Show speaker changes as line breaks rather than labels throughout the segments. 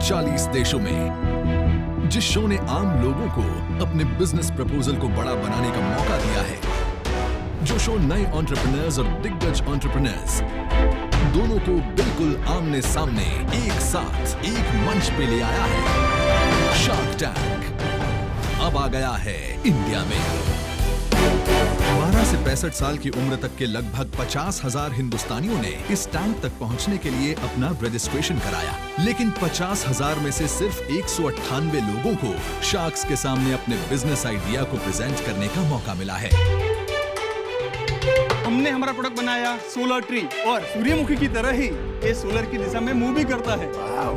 40 देशों में, जिस शो ने आम लोगों को अपने बिजनेस प्रपोजल को बड़ा बनाने का मौका दिया है, जो शो नए एंटरप्रेन्योर्स और दिग्गज एंटरप्रेन्योर्स दोनों को बिल्कुल आमने सामने एक साथ एक मंच पे ले आया है। शार्क टैंक अब आ गया है इंडिया में। 12 से 65 साल की उम्र तक के लगभग 50,000 हिंदुस्तानियों ने इस टैंक तक पहुंचने के लिए अपना रजिस्ट्रेशन कराया, लेकिन 50,000 में से सिर्फ 198 लोगों को शार्क्स के सामने अपने बिजनेस आइडिया को प्रेजेंट करने का मौका मिला है।
हमने हमारा प्रोडक्ट बनाया सोलर ट्री, और सूर्यमुखी की तरह ही ये सोलर की दिशा में मूव भी करता है,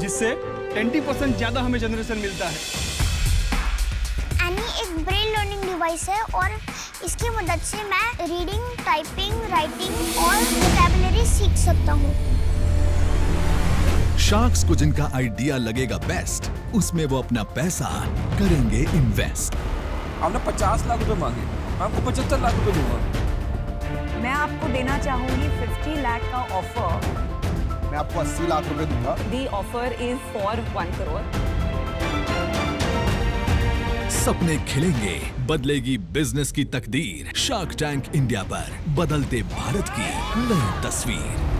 जिससे 20% ज्यादा हमें जनरेशन मिलता है।
एनी एक ब्रेन लर्निंग डिवाइस है और इसकी मदद से मैं रीडिंग, टाइपिंग, राइटिंग और वोकैबुलरी सीख सकता हूँ।
शार्क्स को जिनका आइडिया लगेगा बेस्ट, उसमें वो अपना पैसा करेंगे इन्वेस्ट।
हमने 50 लाख रुपए मांगे, मैं आपको 75 लाख रुपए दूंगा।
मैं आपको देना चाहूंगी 50 लाख का ऑफर।
मैं आपको 80 लाख रुपए दूंगा।
The offer is for 1 crore.
सपने खिलेंगे, बदलेगी बिजनेस की तकदीर। शार्क टैंक इंडिया पर बदलते भारत की नई तस्वीर।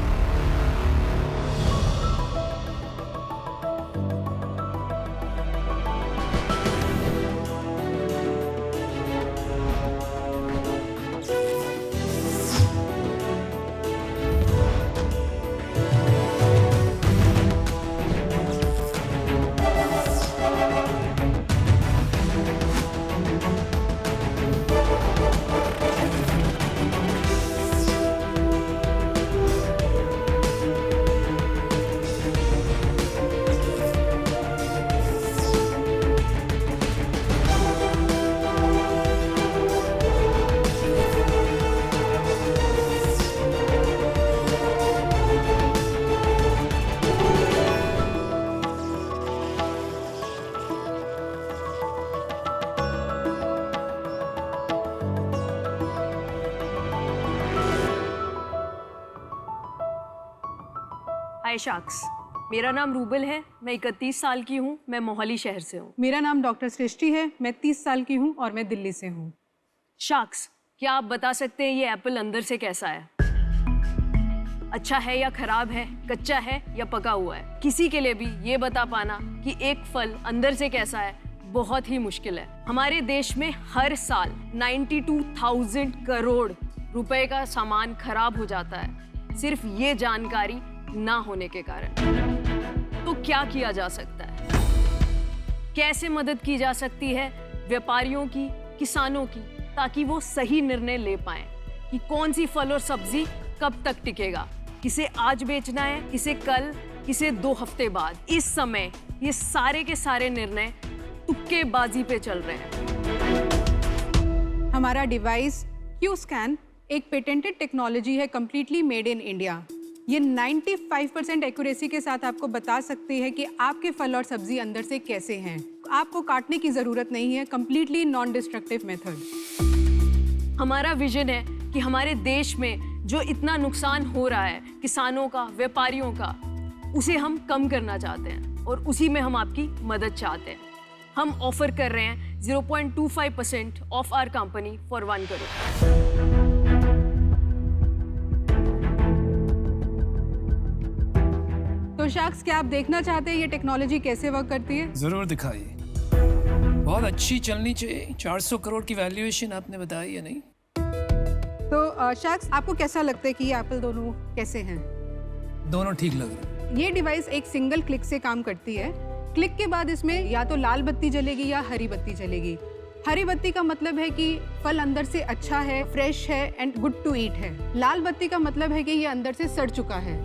हाय शार्क्स, मेरा नाम रूबल है, मैं 31 साल की हूँ, मैं मोहाली शहर से हूँ।
मेरा नाम डॉक्टर सृष्टि है, मैं 30 साल की हूँ और मैं दिल्ली से हूँ।
शार्क्स, क्या आप बता सकते हैं ये एप्पल अंदर से कैसा है? अच्छा है या खराब है, कच्चा है या पका हुआ है? किसी के लिए भी ये बता पाना कि एक फल अंदर से कैसा है बहुत ही मुश्किल है। हमारे देश में हर साल 92,000 करोड़ रुपए का सामान खराब हो जाता है, सिर्फ ये जानकारी ना होने के कारण। तो क्या किया जा सकता है? कैसे मदद की जा सकती है व्यापारियों की, किसानों की, ताकि वो सही निर्णय ले पाएं कि कौन सी फल और सब्जी कब तक टिकेगा, किसे आज बेचना है, किसे कल, किसे 2 हफ्ते बाद। इस समय ये सारे के सारे निर्णय तुक्केबाजी पे चल रहे हैं।
हमारा डिवाइस क्यू स्कैन एक पेटेंटेड टेक्नोलॉजी है, कंप्लीटली मेड इन इंडिया। ये 95% एक्यूरेसी के साथ आपको बता सकती है कि आपके फल और सब्जी अंदर से कैसे हैं। आपको काटने की जरूरत नहीं है, कंप्लीटली नॉन डिस्ट्रक्टिव मेथड।
हमारा विजन है कि हमारे देश में जो इतना नुकसान हो रहा है किसानों का, व्यापारियों का, उसे हम कम करना चाहते हैं और उसी में हम आपकी मदद चाहते हैं। हम ऑफर कर रहे हैं 0.25% of our company for 1 crore.
तो शार्क्स, क्या आप देखना चाहते हैं ये टेक्नोलॉजी कैसे वर्क करती है?
जरूर दिखाइए। बहुत अच्छी चलनी चाहिए। 400 करोड़ की वैल्यूएशन आपने बताई है, नहीं?
तो शार्क्स, आपको कैसा लगता है कि ये एप्पल दोनों कैसे हैं?
दोनों ठीक लग रहे हैं।
ये डिवाइस एक सिंगल क्लिक से काम करती है। क्लिक के बाद इसमें या तो लाल बत्ती जलेगी या हरी बत्ती जलेगी। हरी बत्ती का मतलब है कि फल अंदर से अच्छा है, फ्रेश है एंड गुड टू ईट है। लाल बत्ती का मतलब है कि ये अंदर से सड़ चुका है।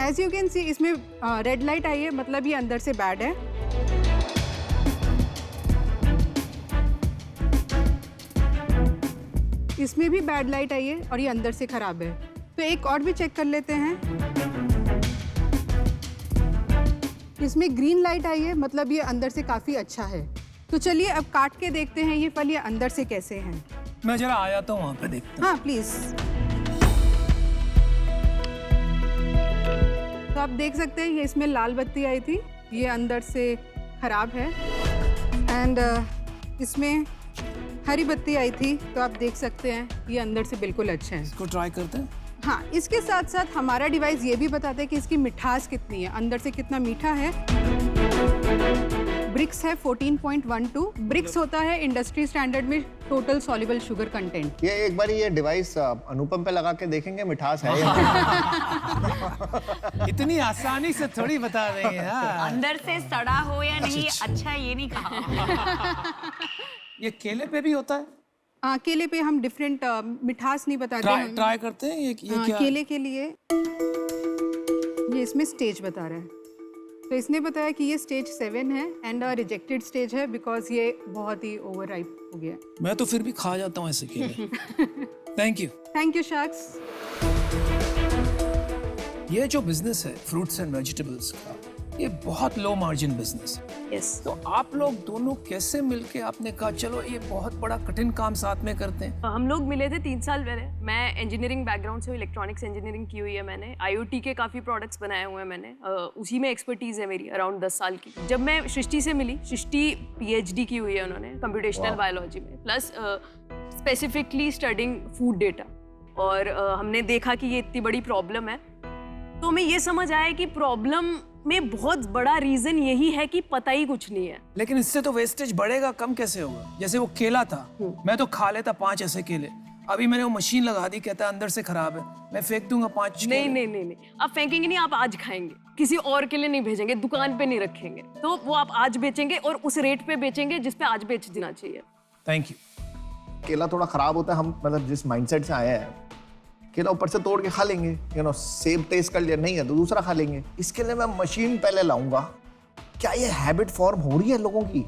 एज यू कैन सी, इसमें रेड लाइट आई है, मतलब ये अंदर से बैड है। इसमें भी बैड लाइट आई है और ये अंदर से खराब है। तो एक और भी चेक कर लेते हैं। इसमें ग्रीन लाइट आई है, मतलब ये अंदर से काफी अच्छा है। तो चलिए अब काट के देखते हैं ये फल ये अंदर से कैसे हैं।
मैं जरा आया तो वहाँ पे देखता हूँ।
हाँ प्लीज। आप देख सकते हैं ये इसमें लाल बत्ती आई थी, ये अंदर से खराब है। एंड इसमें हरी बत्ती आई थी, तो आप देख सकते हैं ये अंदर से बिल्कुल अच्छा है।
इसको ट्राई करते हैं।
हाँ, इसके साथ साथ हमारा डिवाइस ये भी बताता है कि इसकी मिठास कितनी है, अंदर से कितना मीठा है। ब्रिक्स है 14.12। ब्रिक्स होता है इंडस्ट्री स्टैंडर्ड में टोटल सॉल्युबल शुगर कंटेंट।
ये एक बार ये डिवाइस अनुपम पे लगा के देखेंगे मिठास है या नहीं।
इतनी आसानी से थोड़ी बता रहे हैं। हाँ।
अंदर से सड़ा हो या नहीं, अच्छा ये नहीं कहा।
ये केले पे भी होता है?
केले पे हम डिफरेंट मिठास नहीं बताते हैं।
ट्राई करते हैं। ये क्या?
केले के लिए ये इसमें स्टेज बता रहा है, तो इसने बताया कि ये स्टेज 7 है एंड रिजेक्टेड स्टेज है बिकॉज ये बहुत ही ओवर राइप हो गया।
मैं तो फिर भी खा जाता हूँ ऐसे केले। Thank you
sacks.
ये जो बिजनेस है फ्रूट्स एंड वेजिटेबल्स का, ये बहुत लो मार्जिन बिजनेस है।
यस।
तो आप लोग दोनों कैसे मिलके आपने कहा चलो ये बहुत बड़ा कठिन काम साथ में करते हैं?
हम लोग मिले थे 3 साल पहले। मैं इंजीनियरिंग बैकग्राउंड से, इलेक्ट्रॉनिक्स इंजीनियरिंग की हुई है मैंने। IoT के काफ़ी प्रोडक्ट्स बनाए हुए हैं मैंने। उसी में एक्सपर्टीज़ है मेरी अराउंड 10 साल की। जब मैं सृष्टि से मिली, सृष्टि PhD की हुई है उन्होंने कंप्यूटेशनल बायोलॉजी में, plus specifically studying food data. और हमने देखा कि ये इतनी बड़ी प्रॉब्लम है, तो हमें ये समझ आया कि प्रॉब्लम में बहुत बड़ा रीजन यही है कि पता ही कुछ नहीं है।
लेकिन इससे तो वेस्टेज बढ़ेगा, कम कैसे होगा? जैसे वो केला था, मैं तो खा लेता 5 ऐसे केले। अभी मैंने वो मशीन लगा दी, कहता है अंदर से खराब है, मैं फेंक दूंगा 5 केले।
नहीं, आप फेंकेंगे नहीं, आप आज खाएंगे, किसी और के लिए नहीं भेजेंगे, दुकान पे नहीं रखेंगे, तो वो आप आज बेचेंगे और उस रेट पे बेचेंगे जिस पे आज बेच देना चाहिए।
Thank you.
केला थोड़ा खराब होता है, हम मतलब जिस माइंडसेट से आए हैं, केला ऊपर से तोड़ के खा लेंगे, सेब टेस्ट कर लिया, नहीं है तो दूसरा खा लेंगे। इसके लिए मैं मशीन पहले लाऊंगा। क्या ये हैबिट फॉर्म हो रही है लोगों की?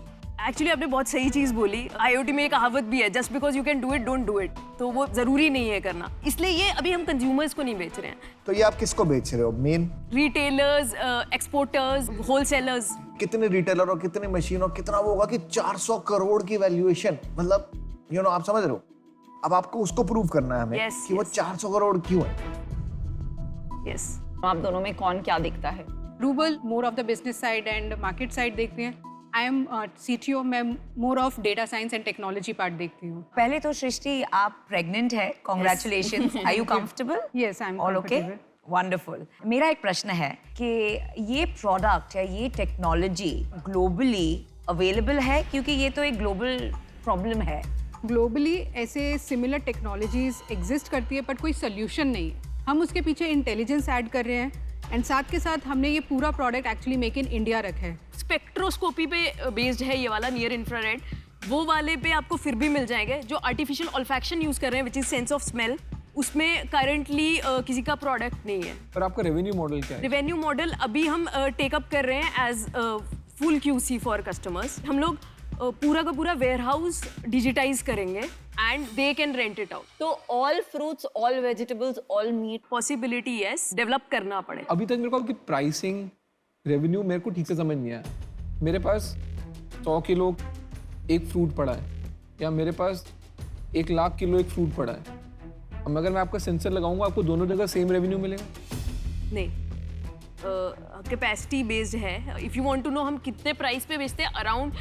एक्चुअली आपने बहुत सही चीज बोली। IoT में एक कहावत भी है, just because you can do it don't do it. तो वो जरूरी नहीं है करना, इसलिए ये अभी हम कंज्यूमर्स को नहीं बेच रहे हैं।
तो ये आप किसको बेच रहे हो? Main
retailers, exporters, wholesalers.
कितने रिटेलर और कितनी मशीन और कितना वो होगा कि 400 करोड़ की वैल्यूएशन, मतलब आप समझ रहे हो? अब आपको उसको प्रूव करना है हमें कि वो 400 करोड़ क्यों है।
यस।
आप दोनों में कौन क्या दिखता है?
Rubal more of the business side and market side देखते हैं। आई एम CTO, मैं more of data science and technology part देखती हूँ।
पहले तो सृष्टि, आप प्रेग्नेंट है, congratulations. Are you comfortable?
Yes, I'm
all okay, wonderful. मेरा एक प्रश्न है कि ये प्रोडक्ट या ये टेक्नोलॉजी ग्लोबली अवेलेबल है, क्योंकि ये तो एक ग्लोबल प्रॉब्लम है।
ग्लोबली ऐसे सिमिलर टेक्नोलॉजीज एग्जिस्ट करती है, बट कोई सोल्यूशन नहीं है। हम उसके पीछे इंटेलिजेंस ऐड कर रहे हैं एंड साथ के साथ हमने ये पूरा product actually make in India रखा है।
स्पेक्ट्रोस्कोपी पे बेस्ड है ये वाला, नियर इंफ्रारेड। वो वाले पे आपको फिर भी मिल जाएंगे। जो आर्टिफिशियल ऑल्फैक्शन यूज कर रहे हैं, which is sense of smell, उसमें करंटली किसी का प्रोडक्ट नहीं है।
पर आपका रेवेन्यू मॉडल क्या है?
रेवेन्यू मॉडल अभी हम टेकअप कर रहे हैं as full QC for customers. हम लोग पूरा का पूरा वेयरहाउस डिजिटाइज करेंगे and they can rent it out.
तो all fruits, all vegetables, all meat,
possibility yes, develop करना पड़े।
अभी तक मेरे को आपकी प्राइसिंग, रेवेन्यू मेरे को ठीक से समझ नहीं आया। मेरे पास 100 किलो एक फ्रूट पड़ा है, या मेरे पास 1 लाख किलो एक फ्रूट पड़ा है। अब अगर मैं आपका सेंसर लगाऊंगा, आपको दोनों जगह सेम रेवेन्यू मिलेगा?
नहीं, कैपेसिटी बेस्ड है। If you want to know हम कितने प्राइस पे बेचते हैं, अराउंड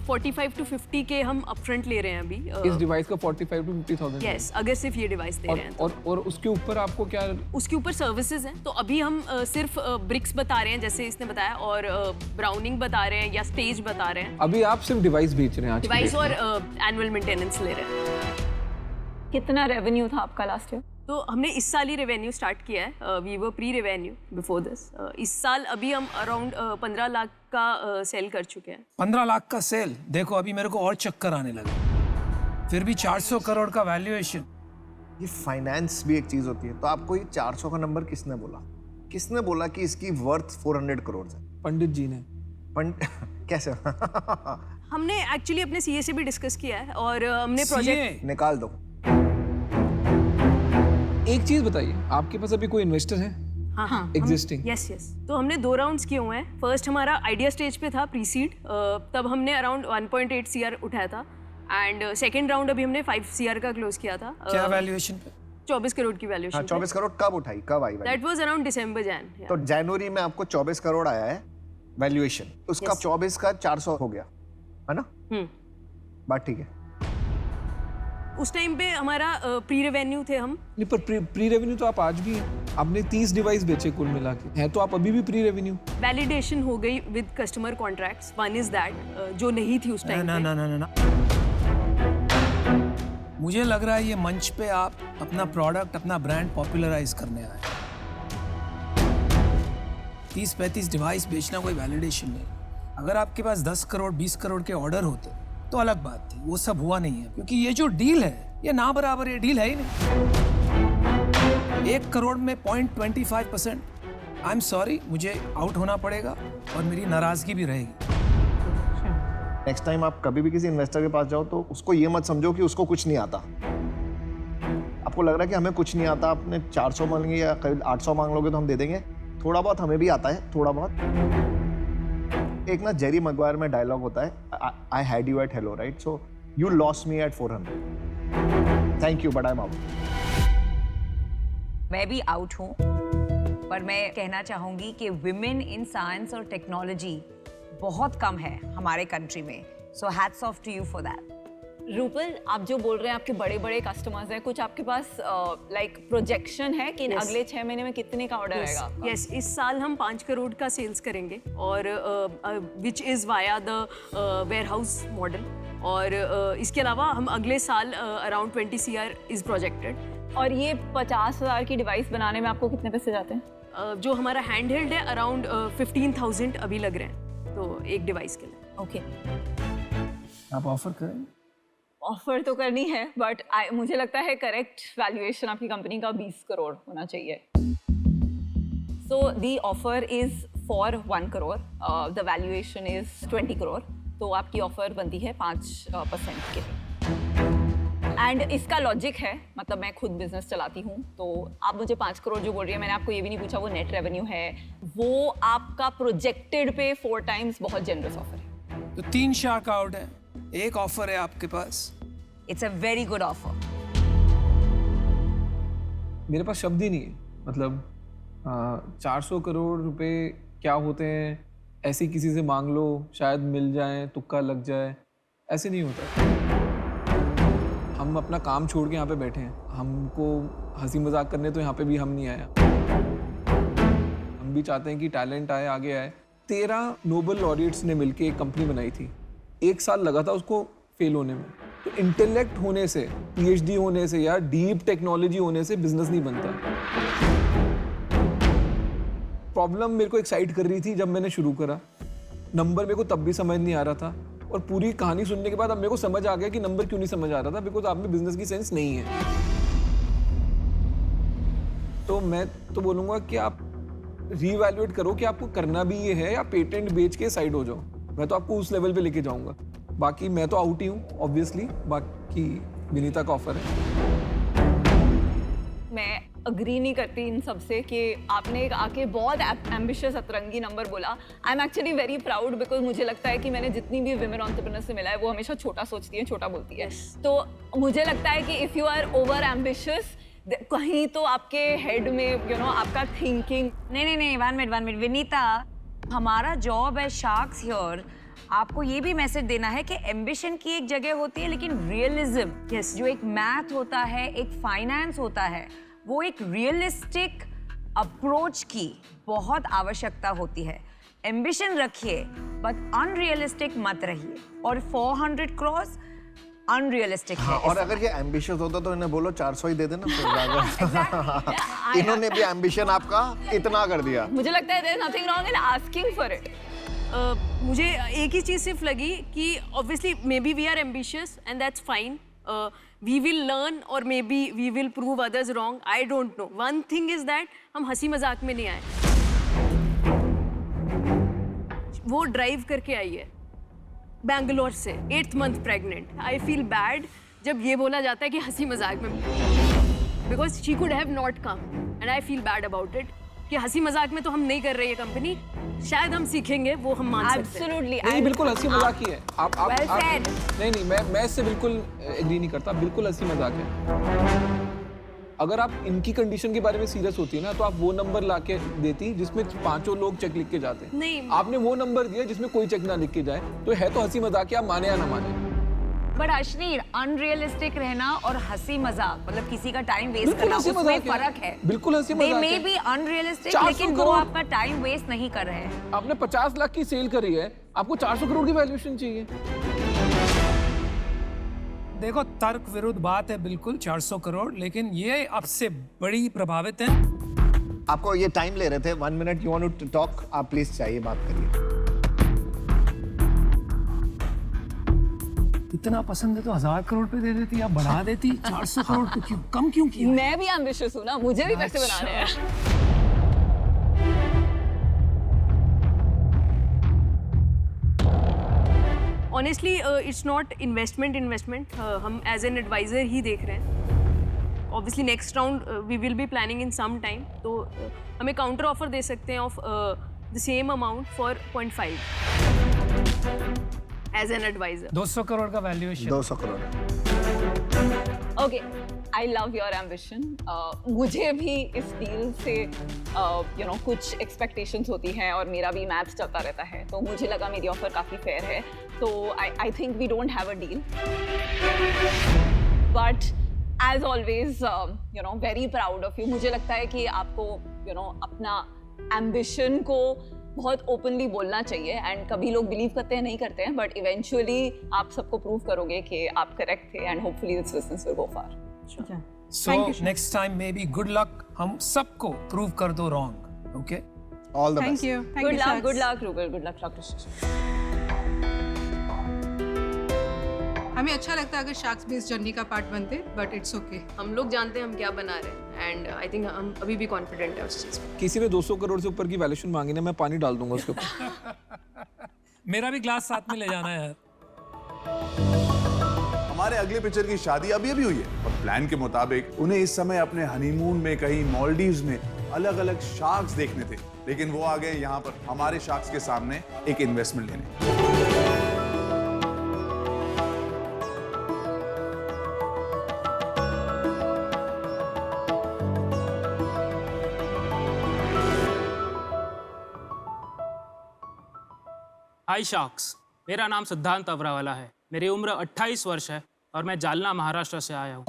45 to 50 के हम अपफ्रंट ले रहे हैं अभी।
इस डिवाइस का 45 to 50,000?
यस, अगर सिर्फ ये डिवाइस दे रहे हैं तो।
और उसके ऊपर आपको क्या?
उसके ऊपर सर्विसेज हैं। तो अभी हम सिर्फ ब्रिक्स बता रहे हैं, जैसे इसने बताया, और ब्राउनिंग बता रहे हैं या स्टेज बता रहे हैं।
अभी आप सिर्फ डिवाइस बेच रहे हैं?
डिवाइस और एनुअल मेंटेनेंस ले रहे हैं।
कितना रेवेन्यू था आपका लास्ट ईयर?
तो हमने इस साल ही रेवेन्यू स्टार्ट किया है। We were pre revenue before this. इस साल अभी हम अराउंड 15 लाख का सेल कर चुके हैं।
15 लाख का सेल? देखो अभी मेरे को और चक्कर आने लगे। फिर भी 400 करोड़ का वैल्यूएशन।
ये फाइनेंस भी एक चीज होती है। तो आपको ये 400 का नंबर किसने बोला? किसने बोला कि इसकी वर्थ 400 करोड़ है?
पंडित जी ने।
कैसे?
हमने एक्चुअली अपने CA से भी डिस्कस किया है और हमने प्रोजेक्ट
निकाल दो।
एक चीज बताइए, आपके पास अभी कोई इन्वेस्टर है?
हाँ,
एग्जिस्टिंग?
यस। तो हमने 2 राउंड्स किए हुए हैं। फर्स्ट हमारा आइडिया स्टेज पे था, प्री सीड, तब हमने अराउंड 1.8 CR उठाया था। एंड सेकंड राउंड अभी हमने 5 CR का क्लोज किया था।
क्या वैल्यूएशन पे?
24 करोड़ की
हाँ
वैल्यूएशन
24 करोड़ कब उठाई, कब आई value?
दैट वाज अराउंड दिसंबर जैन
तो जनवरी में आपको 24 करोड़ आया है वैल्यूएशन, उसका 24 का 400 हो गया है ना? बात ठीक है।
उस टाइम पे हमारा प्री रेवेन्यू थे हम।
नहीं पर प्री रेवेन्यू तो आप आज भी हैं। आपने 30 डिवाइस बेचे कुल मिला के, हैं तो आप अभी भी प्री रेवेन्यू।
वैलिडेशन हो गई with customer contracts, one is that जो नहीं थी उस टाइम
ना
पे।
ना ना ना ना मुझे लग रहा है ये मंच पे आप अपना प्रोडक्ट, अपना ब्रांड पॉपुलराइज करने आए। 30-35 डिवाइस बेचना कोई वैलिडेशन नहीं। अगर आपके पास 10 करोड़ 20 करोड़ के ऑर्डर होते तो अलग बात थी, वो सब हुआ नहीं है क्योंकि ये जो डील है ये ना बराबर ये डील है ही नहीं। 1 करोड़ में 0.25%, आई एम सॉरी, मुझे आउट होना पड़ेगा और मेरी नाराजगी भी रहेगी।
नेक्स्ट टाइम आप कभी भी किसी इन्वेस्टर के पास जाओ तो उसको ये मत समझो कि उसको कुछ नहीं आता। आपको लग रहा है कि हमें कुछ नहीं आता, आपने 400 मांगे या करीब 800 मांग लोगे तो हम दे देंगे। थोड़ा बहुत हमें भी आता है, थोड़ा बहुत। एक ना जेरी मैग्वायर में डायलॉग होता है, I had you at hello, right? So you lost me at 400, thank you but I am out.
मैं भी आउट हूँ, पर मैं कहना चाहूंगी कि विमेन इन साइंस और टेक्नोलॉजी बहुत कम है हमारे कंट्री में, so hats off to you for that.
Rupal, आप जो बोल रहे हैं आपके बड़े बड़े कस्टमर्स हैं, कुछ आपके पास लाइक प्रोजेक्शन है कि अगले 6 महीने में कितने का ऑर्डर आएगा?
यस, इस साल हम 5 करोड़ का सेल्स करेंगे और which is via the warehouse model, और इसके अलावा हम अगले साल अराउंड 20 CR इज़ प्रोजेक्टेड।
और ये 50,000 की डिवाइस बनाने में आपको कितने पैसे जाते हैं?
जो हमारा हैंड हेल्ड है अराउंड 15,000 अभी लग रहे हैं तो एक डिवाइस के लिए।
ओके,
आप ऑफर करें?
ऑफर तो करनी है बट मुझे लगता है करेक्ट वैल्यूएशन आपकी कंपनी का 20 करोड़ होना चाहिए। So the offer is for 1 crore, the valuation is 20 crore, तो आपकी ऑफर बनती है 5% के लिए। एंड इसका लॉजिक है, मतलब मैं खुद बिजनेस चलाती हूँ, तो आप मुझे 5 करोड़ जो बोल रही है, मैंने आपको ये भी नहीं पूछा वो नेट रेवेन्यू है, वो आपका प्रोजेक्टेड पे 4 टाइम्स बहुत जेनरस ऑफर है।
तो 3 शार्क आउट है, एक ऑफर है आपके पास।
It's a very good offer.
मेरे पास शब्द ही नहीं है, मतलब 400 करोड़ रुपए क्या होते हैं, ऐसे किसी से मांग लो शायद मिल जाए, तुक्का लग जाए, ऐसे नहीं होता। हम अपना काम छोड़ के यहाँ पे बैठे हैं, हमको हंसी मजाक करने तो यहाँ पे भी हम नहीं आए। हम भी चाहते हैं कि टैलेंट आए, आगे आए। 13 नोबेल लॉरिएट्स ने मिलके एक कंपनी बनाई थी, 1 साल लगा था उसको फेल होने में। तो इंटेलेक्ट होने से, PhD होने से या डीप टेक्नोलॉजी होने से बिजनेस नहीं बनता। प्रॉब्लम मेरे को एक्साइट कर रही थी जब मैंने शुरू करा, नंबर मेरे को तब भी समझ नहीं आ रहा था, और पूरी कहानी सुनने के बाद अब मेरे को समझ आ गया कि नंबर क्यों नहीं समझ आ रहा था, बिकॉज आप में बिजनेस की सेंस नहीं है। तो मैं तो बोलूँगा कि आप रीवैल्यूएट करो कि आपको करना भी ये है या पेटेंट बेच के साइड हो जाओ। मैं तो आपको उस लेवल पे लेके जाऊंगा। बाकी मैं तो आउट ही हूँ ऑब्वियसली, बाकी विनीता का ऑफर है।
मैं अग्री नहीं करती इन सब से कि आपने एक आके बहुत एम्बिशियस अतरंगी नंबर बोला। I am actually very proud, because मुझे लगता है कि मैंने जितनी भी विमेन एंटरप्रेन्योर से मिला है वो हमेशा छोटा सोचती है, छोटा बोलती है। तो मुझे लगता है कि if you are over ambitious, कहीं तो आपके हेड में आपका थिंकिंग।
नहीं, 1 मिनट विनीता, हमारा जॉब है शार्क्स हियर आपको ये भी मैसेज देना है कि एम्बिशन की एक जगह होती है, लेकिन रियलिज्म जो एक मैथ होता है, एक फाइनेंस होता है, वो एक रियलिस्टिक अप्रोच की बहुत आवश्यकता होती है। एम्बिशन रखिए बट अनरियलिस्टिक मत रहिए, और 400 क्रॉस अनरियलिस्टिक है।
और अगर ये एम्बिशियस होता तो इन्हें बोलो 400 ही दे देना। इन्होंने भी एम्बिशन आपका इतना कर दिया।
मुझे लगता है there is nothing wrong in asking for it.
मुझे एक ही चीज़ सिर्फ लगी कि obviously maybe we are ambitious and that's fine, we will learn और maybe we will prove others wrong, I don't know. One thing is that हम हंसी मजाक में नहीं आए, वो ड्राइव करके आई है बैंगलोर से, 8th month pregnant. I feel bad जब ये बोला जाता है कि हंसी मजाक में, because she could have not come and I feel bad about it कि हंसी मजाक में तो हम नहीं कर रहे ये कंपनी, शायद हम सीखेंगे, वो हम मान सकते हैं।
Absolutely.
नहीं, बिल्कुल हंसी मजाक ही है। आप
Well said.
नहीं, मैं इससे बिल्कुल एग्री नहीं करता, बिल्कुल हंसी मजाक है। अगर आप इनकी कंडीशन के बारे में सीरियस होती है ना तो आप वो नंबर ला के देती जिसमें 5 लोग चेक लिख के जाते हैं।
नहीं।
आपने वो नंबर दिया जिसमें कोई चेक ना लिख के जाए, तो है तो हंसी मजाक, आप माने या ना माने।
बट अश्नीर, अनरियलिस्टिक रहना और हंसी मजाक, मतलब किसी का टाइम वेस्ट
बिल्कुल
करना,
हंसी
उसमें
मजाक है।
फर्क है।
बिल्कुल हंसी मजाक
They may
है।
be unrealistic,
400
लेकिन वो
करोड़।
आपका टाइम वेस्ट नहीं कर रहे हैं।
आपने 50 लाख की सेल करी है, आपको 400 करोड़ की वैल्यूएशन चाहिए।
देखो, तर्क विरुद्ध बात है बिल्कुल, 400 करोड़, लेकिन ये आपसे बड़ी प्रभावित है।
आपको ये टाइम ले रहे थे, 1 minute you want to talk, आप प्लीज चाहिए बात करिए।
इतना पसंद है तो 1000 करोड़ पे दे देती, आप बढ़ा देती 400 करोड़ पे, क्यों कम क्यों किया?
मैं भी एम्बिशियस हूँ ना, मुझे भी पैसे बनाने हैं।
ऑनेस्टली इट्स नॉट इन्वेस्टमेंट, हम एज एन एडवाइजर ही देख रहे हैं। Obviously next round we will be planning in some time, तो हमें काउंटर ऑफर दे सकते हैं of the same amount for 0.5 as an advisor.
200 crore का valuation.
200 crore.
Okay, I love your ambition. मुझे भी इस डील से कुछ एक्सपेक्टेशंस होती हैं और मेरा भी मैथ्स चलता रहता है, तो मुझे लगा मेरी ऑफर काफ़ी फेयर है, तो I think we don't have a deal, but as always very proud of you. मुझे लगता है कि आपको अपना एम्बिशन को बहुत ओपनली बोलना चाहिए, एंड कभी लोग बिलीव करते हैं, नहीं करते हैं, बट इवेंचुअली आप सबको प्रूव करोगे कि आप करेक्ट थे, and hopefully this business will go far.
So next time maybe good luck, हम सबको प्रूव कर दो wrong, okay?
All the
thank
best.
You, thank
good
you,
luck, good luck rouble, good luck
हमें अच्छा लगता है अगर शार्क्स बेस्ड जर्नी का पार्ट बनते, बट इट्स ओके।
हम लोग जानते हैं हम क्या बना रहे हैं, एंड आई थिंक हम अभी भी कॉन्फिडेंट है उस चीज़ में।
किसी ने 200 करोड़ से ऊपर की वैल्यूएशन मांगी ना, मैं पानी डाल दूंगा उसके ऊपर।
मेरा भी ग्लास साथ में ले जाना है यार।
हमारे अगले पिक्चर की शादी अभी अभी हुई है और प्लान के मुताबिक उन्हें इस समय अपने हनीमून में कहीं मालदीव्स में अलग अलग शार्क्स देखने थे, लेकिन वो आ गए यहाँ पर हमारे शार्क्स के सामने एक इन्वेस्टमेंट लेने।
हाय शार्क्स, मेरा नाम सिद्धांत अवरावाला है। मेरी उम्र 28 वर्ष है और मैं जालना महाराष्ट्र से आया हूँ।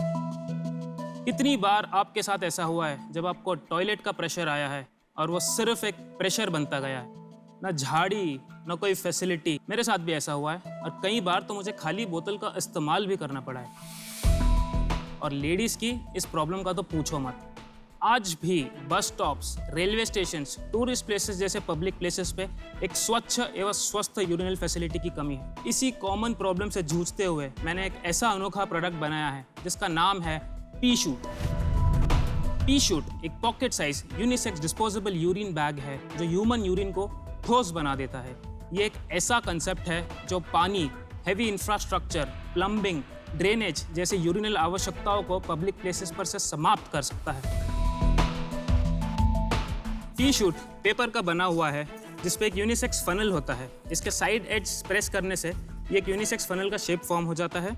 कितनी बार आपके साथ ऐसा हुआ है जब आपको टॉयलेट का प्रेशर आया है और वो सिर्फ एक प्रेशर बनता गया है, ना झाड़ी ना कोई फैसिलिटी। मेरे साथ भी ऐसा हुआ है और कई बार तो मुझे खाली बोतल का इस्तेमाल भी करना पड़ा है। और लेडीज़ की इस प्रॉब्लम का तो पूछो मत। आज भी bus stops, railway stations, tourist places जैसे पब्लिक प्लेसेस पे एक स्वच्छ एवं स्वस्थ यूरिनल फैसिलिटी की कमी है। इसी कॉमन प्रॉब्लम से जूझते हुए मैंने एक ऐसा अनोखा प्रोडक्ट बनाया है जिसका नाम है पी-शूट। पी-शूट एक pocket size unisex disposable urine bag है जो ह्यूमन यूरिन को ठोस बना देता है। ये एक ऐसा कंसेप्ट है जो पानी, हेवी इंफ्रास्ट्रक्चर, प्लम्बिंग, ड्रेनेज जैसे यूरिनल आवश्यकताओं को पब्लिक प्लेसेस पर से समाप्त कर सकता है। पी-शूट पेपर का बना हुआ है जिसपे एक यूनिसेक्स फनल होता है। इसके साइड एज प्रेस करने से ये एक यूनिसेक्स फनल का शेप फॉर्म हो जाता है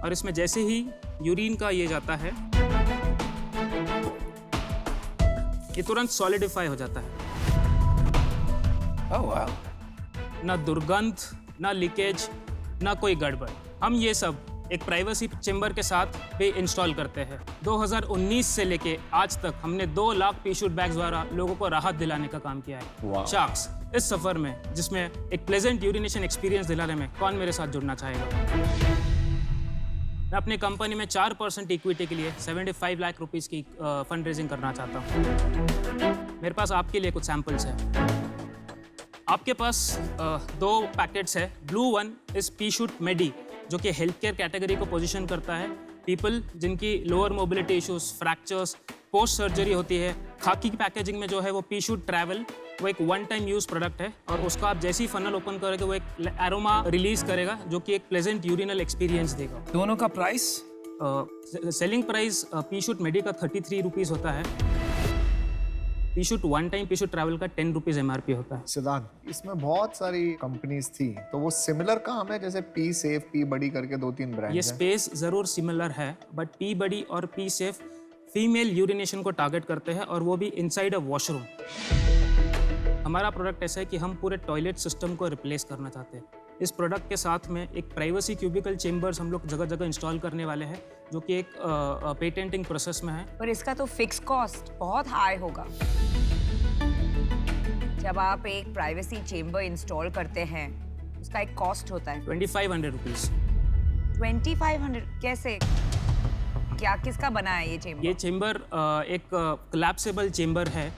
और इसमें जैसे ही यूरिन का ये जाता है ये तुरंत सॉलिडिफाई हो जाता है।
Oh, wow.
ना दुर्गंध, ना लीकेज, ना कोई गड़बड़। हम ये सब एक प्राइवेसी चेंबर के साथ भी इंस्टॉल करते हैं। 2019 से लेके आज तक हमने 2 लाख पी-शूट बैग्स द्वारा लोगों को राहत दिलाने का काम किया है। शार्क्स, इस सफर में जिसमें एक प्लेजेंट यूरिनेशन एक्सपीरियंस दिलाने में कौन मेरे साथ जुड़ना चाहेगा? मैं अपनी कंपनी में 4% इक्विटी के लिए 75 लाख रुपीस की फंड रेजिंग करना चाहता हूँ। मेरे पास आपके लिए कुछ सैंपल्स हैं। आपके पास 2 पैकेट्स है। ब्लू वन इज पी-शूट मेडी जो कि हेल्थ केयर कैटेगरी को पोजीशन करता है। पीपल जिनकी lower mobility issues, fractures, post surgery होती है। खाकी की पैकेजिंग में जो है वो पी-शूट ट्रैवल, वो एक 1 टाइम यूज प्रोडक्ट है और उसका आप जैसे ही फनल ओपन करोगे वो एक एरोमा रिलीज करेगा जो कि एक प्लेजेंट यूरिनल एक्सपीरियंस देगा।
दोनों का प्राइस?
सेलिंग प्राइस पी-शूट मेडी का 33 रुपीज़ होता है। पी-शूट 1 टाइम पी-शूट ट्रैवल का 10 रुपीज़ MRP होता है।
सिद्धांत, इसमें बहुत सारी कंपनीज थी, तो वो सिमिलर काम है जैसे पी सेफ, पी बडी करके 2-3 ब्रांड
ये स्पेस ज़रूर सिमिलर है, बट पी बडी और पी सेफ फीमेल यूरिनेशन को टारगेट करते हैं और वो भी इनसाइड अ वॉशरूम। हमारा प्रोडक्ट ऐसा है कि हम पूरे टॉयलेट सिस्टम को रिप्लेस करना चाहते हैं। इस प्रोडक्ट के साथ में एक प्राइवेसी क्यूबिकल चेम्बर्स हम लोग जगह जगह इंस्टॉल करने वाले हैं, जो कि एक पेटेंटिंग प्रोसेस में है।
पर इसका तो फिक्स कॉस्ट बहुत हाई होगा। जब आप एक प्राइवेसी चेम्बर इंस्टॉल करते हैं उसका एक कॉस्ट होता है
2500 रुपीज़।
2500 कैसे? क्या किसका बना है ये चेम्बर?
ये चेम्बर एक कोलैप्सिबल चेम्बर है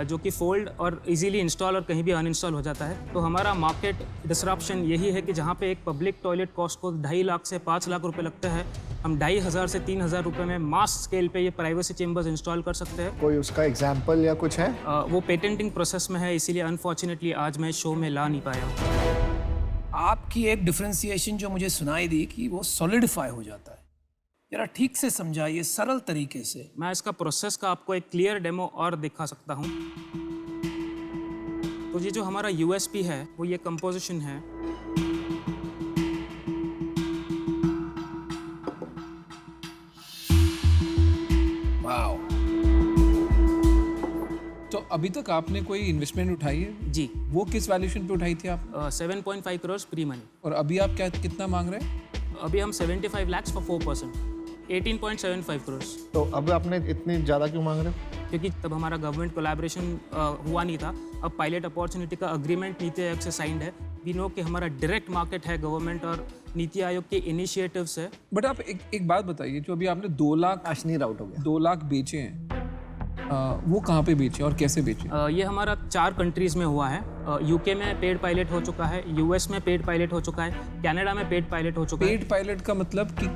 जो कि फोल्ड और इजीली इंस्टॉल और कहीं भी अनइंस्टॉल हो जाता है। तो हमारा मार्केट डिसरप्शन यही है कि जहाँ पे एक पब्लिक टॉयलेट कॉस्ट को 2.5 लाख से 5 लाख रुपए लगते हैं, हम 2500 से 3000 रुपए में मास स्केल पे ये प्राइवेसी चेम्बर्स इंस्टॉल कर सकते हैं।
कोई उसका एग्जाम्पल या कुछ है?
वो पेटेंटिंग प्रोसेस में है, इसीलिए अनफॉर्चुनेटली आज मैं शो में ला नहीं पाया।
आपकी एक डिफरेंशिएशन जो मुझे सुनाई दी कि वो सॉलिडिफाई हो जाता है, जरा ठीक से समझाइए सरल तरीके से।
मैं इसका प्रोसेस का आपको एक क्लियर डेमो और दिखा सकता हूँ। तो ये जो हमारा यूएसपी है वो ये कंपोजिशन है।
वाओ।
तो अभी तक आपने कोई इन्वेस्टमेंट उठाई है?
जी।
वो किस वैल्यूएशन पे उठाई थी आप?
7.5 करोड़ प्री मनी।
और अभी आप कितना मांग रहे हैं?
अभी हम 75 lakhs फॉर 4%, 18.75 करोड़।
तो अब आपने इतनी ज़्यादा क्यों मांग रहे हो?
क्योंकि तब हमारा गवर्नमेंट कोलैबोरेशन हुआ नहीं था। अब पायलट अपॉर्चुनिटी का अग्रीमेंट नीति आयोग से साइंड है। वी नो कि हमारा डायरेक्ट मार्केट है गवर्नमेंट और नीति आयोग के इनिशिएटिव्स है।
बट आप एक बात बताइए, जो अभी आपने 2 लाख
अश्नी राउट हो गया,
2 लाख बेचे हैं, वो कहाँ पे बेचे और कैसे बेचे?
ये हमारा 4 कंट्रीज में हुआ है। यूके में पेड पायलट हो चुका है, यूएस में पेड पायलट हो चुका है, कनाडा में पेड पायलट हो चुका है।
पेड पायलट का मतलब कि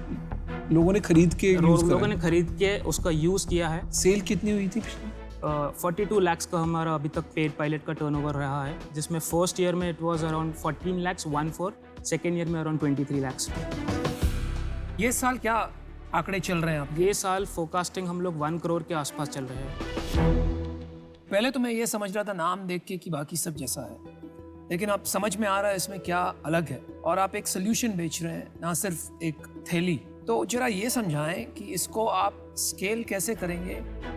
लोगों ने खरीद के
लोगों ने खरीद के उसका यूज किया है।
सेल कितनी हुई थी?
42 lakhs का हमारा अभी तक पेड पायलट का टर्नओवर रहा है, जिसमें फर्स्ट ईयर में it was around 14 lakhs 14, second year में अराउंड 23 lakhs।
ये साल क्या आंकड़े चल रहे हैं आप?
ये साल फोरकास्टिंग हम लोग 1 करोड़ के आसपास चल रहे हैं।
पहले तो मैं ये समझ रहा था नाम देख के कि बाकी सब जैसा है, लेकिन अब समझ में आ रहा है इसमें क्या अलग है, और आप एक सोल्यूशन बेच रहे हैं, ना सिर्फ एक थैली। तो जरा ये समझाएं कि इसको आप स्केल कैसे करेंगे?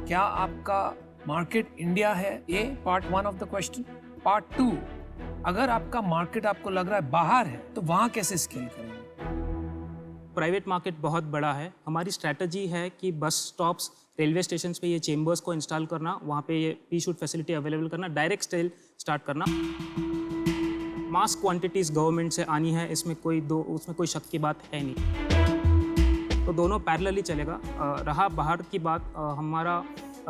क्या आपका मार्केट इंडिया है? ये part 1 of the question. Part 2, अगर आपका मार्केट आपको लग रहा है बाहर है, तो वहाँ कैसे स्केल करेंगे?
प्राइवेट मार्केट बहुत बड़ा है। हमारी स्ट्रैटेजी है कि बस स्टॉप्स, रेलवे स्टेशन पे ये चेम्बर्स को इंस्टॉल करना, वहाँ पे ये पी शूट फैसिलिटी अवेलेबल करना, डायरेक्ट सेल स्टार्ट करना। मास क्वांटिटीज गवर्नमेंट से आनी है, उसमें कोई शक की बात है नहीं। तो दोनों पैरेलली चलेगा। रहा बाहर की बात, हमारा